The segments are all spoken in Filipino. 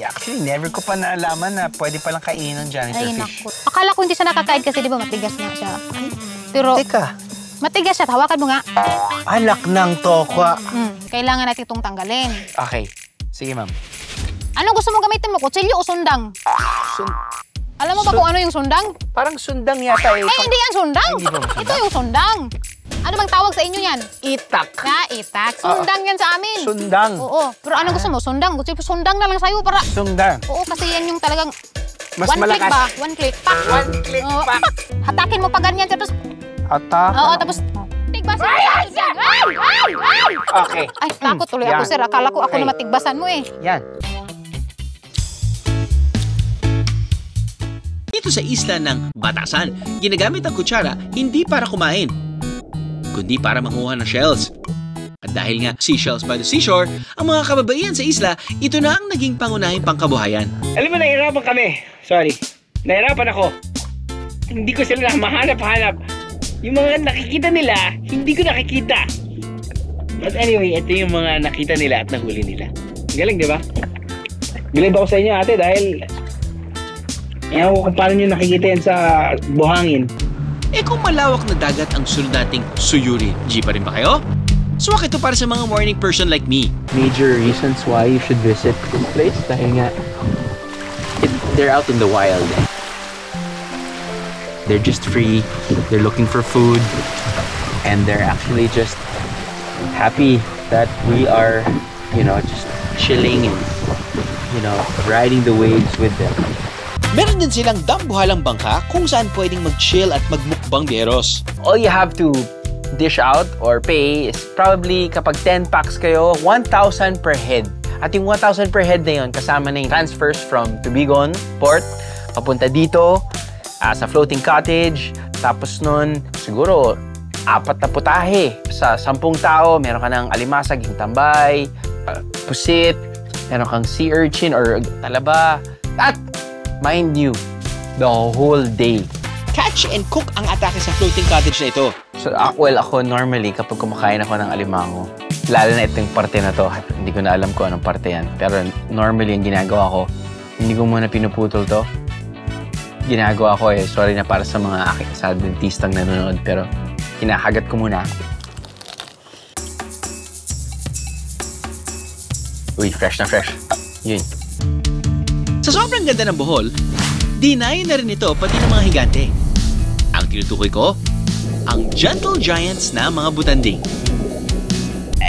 Actually, never ko pa naalaman na pwede palang kainin ng janitor Ay, fish. naku. Akala ko hindi siya nakakain kasi di ba matigas nga siya. Pero, Teka, matigas siya. Hawakan mo nga. alak ng tokwa. Kailangan natin itong tanggalin. Okay, sige ma'am. Anong gusto mong gamitin mo? Kutsilyo o sundang? Alam mo ba kung ano yung sundang? Parang sundang yata eh. Hindi yan sundang. Ay, hindi ba sundang? Ito yung sundang. Ano bang tawag sa inyo yan? Itak. Itak. Sundang yan sa amin. Sundang. Oo. Pero anong gusto mo? Sundang. Gusto mo sundang na lang sa'yo para... Sundang. Oo, kasi yan yung talagang... Mas one malakas. click ba? One click. Pak. One click, Oo, pak. Hatakin mo pa ganyan. Tapos... Atak. Oo, tapos... Tigbasan mo. Okay. Ay, takot tuloy ako, Yan. sir. Akala ko ako Okay. na matigbasan mo eh. Yan. Dito sa isla ng Batasan, ginagamit ang kutsara hindi para kumain, kundi para manguha ng shells. At dahil nga seashells by the seashore, ang mga kababaihan sa isla, ito na ang naging pangunahing pangkabuhayan. Alam mo, nahihirapan kami. Sorry. Nahihirapan ako. Hindi ko sila mahanap-hanap. Yung mga nakikita nila, hindi ko nakikita. But anyway, ito yung mga nakita nila at nahuli nila. Galing, di ba? Galing ba ako sa inyo, ate? Dahil... Ewan ko kung paano nyo nakikita yan sa buhangin. Eh kung malawak na dagat ang sunod nating Suyuri, G pa rin ba kayo? Swak ito para sa mga morning person like me. Major reasons why you should visit this place dahil nga they're out in the wild. They're just free, they're looking for food, and they're actually just happy that we are, just chilling and, riding the waves with them. Meron din silang dambuhalang bangka kung saan pwedeng mag-chill at magmukbang biyeros. All you have to dish out or pay is probably kapag 10 packs kayo, 1,000 per head. At yung 1,000 per head na yun, kasama na yung transfers from Tubigon Port, papunta dito, sa floating cottage. Tapos nun, siguro, 4 na putahe. Sa 10 tao, meron ka ng alimasag, yung tambay, pusit, meron kang sea urchin or talaba. At, mind you, the whole day. Catch and cook ang atake sa floating cottage na ito. So, ako normally, kapag kumakain ako ng alimango, lalo na itong parte na to, hindi ko na alam kung anong parte yan. Pero normally, yung ginagawa ko, hindi ko muna pinuputol to. Ginagawa ko sorry na para sa mga sa dentistang nanonood, pero kinakagat ko muna. Uy, fresh na fresh. Yun. Sa sobrang ganda ng Bohol, dinayo na rin ito pati ng mga higante. Ang tinutukoy ko, ang gentle giants na mga butanding.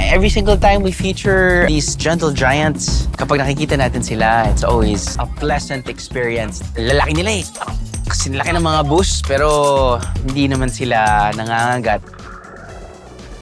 Every single time we feature these gentle giants, kapag nakikita natin sila, it's always a pleasant experience. Lalaki nila eh. Kasi laki ng mga bus, pero hindi naman sila nangangagat.